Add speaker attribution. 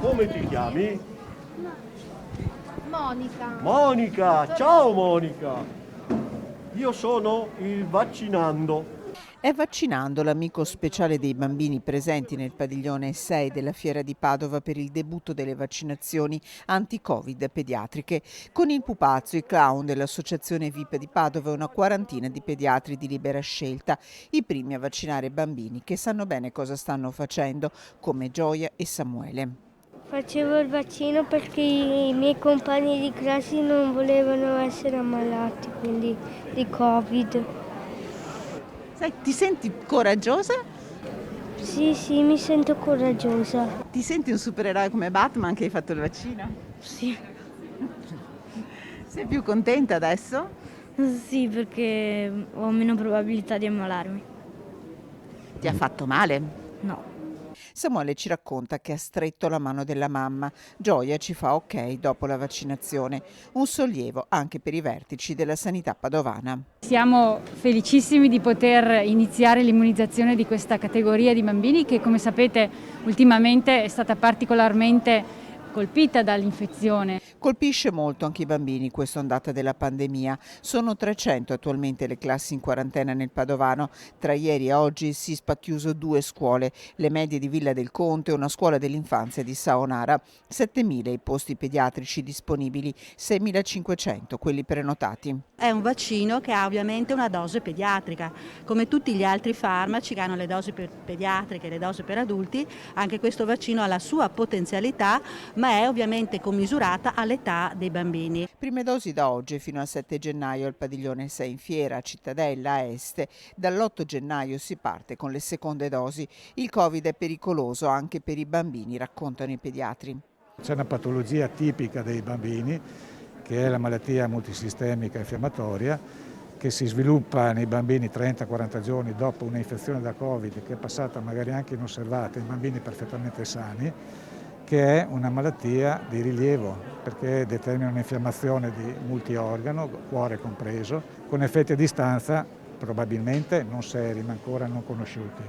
Speaker 1: Come ti chiami?
Speaker 2: Monica.
Speaker 1: Monica, ciao Monica. Io sono il vaccinando.
Speaker 3: È Vaccinando l'amico speciale dei bambini presenti nel padiglione 6 della Fiera di Padova per il debutto delle vaccinazioni anti-Covid pediatriche. Con il pupazzo, il clown dell'Associazione VIP di Padova e una quarantina di pediatri di libera scelta, i primi a vaccinare bambini che sanno bene cosa stanno facendo, come Gioia e Samuele.
Speaker 4: Facevo il vaccino perché i miei compagni di classe non volevano essere ammalati, quindi di Covid.
Speaker 3: Sai, ti senti coraggiosa?
Speaker 4: Sì, mi sento coraggiosa.
Speaker 3: Ti senti un supereroe come Batman che hai fatto il vaccino?
Speaker 4: Sì.
Speaker 3: Sei più contenta adesso?
Speaker 4: Sì, perché ho meno probabilità di ammalarmi.
Speaker 3: Ti ha fatto male?
Speaker 4: No.
Speaker 3: Samuele ci racconta che ha stretto la mano della mamma. Gioia ci fa ok dopo la vaccinazione. Un sollievo anche per i vertici della sanità padovana.
Speaker 5: Siamo felicissimi di poter iniziare l'immunizzazione di questa categoria di bambini che, come sapete, ultimamente è stata particolarmente colpita dall'infezione.
Speaker 3: Colpisce molto anche i bambini questa ondata della pandemia. Sono 300 attualmente le classi in quarantena nel Padovano. Tra ieri e oggi il SISP ha chiuso 2 scuole, le medie di Villa del Conte e una scuola dell'infanzia di Saonara. 7.000 i posti pediatrici disponibili, 6.500 quelli prenotati.
Speaker 6: È un vaccino che ha ovviamente una dose pediatrica. Come tutti gli altri farmaci che hanno le dosi pediatriche e le dosi per adulti, anche questo vaccino ha la sua potenzialità, ma è ovviamente commisurata all'età dei bambini.
Speaker 3: Prime dosi da oggi fino al 7 gennaio al padiglione 6 in Fiera, Cittadella, a Este. Dall'8 gennaio si parte con le seconde dosi. Il Covid è pericoloso anche per i bambini, raccontano i pediatri.
Speaker 7: C'è una patologia tipica dei bambini, che è la malattia multisistemica infiammatoria, che si sviluppa nei bambini 30-40 giorni dopo un'infezione da Covid, che è passata magari anche inosservata in bambini perfettamente sani, che è una malattia di rilievo, perché determina un'infiammazione di multiorgano, cuore compreso, con effetti a distanza probabilmente non seri, ma ancora non conosciuti.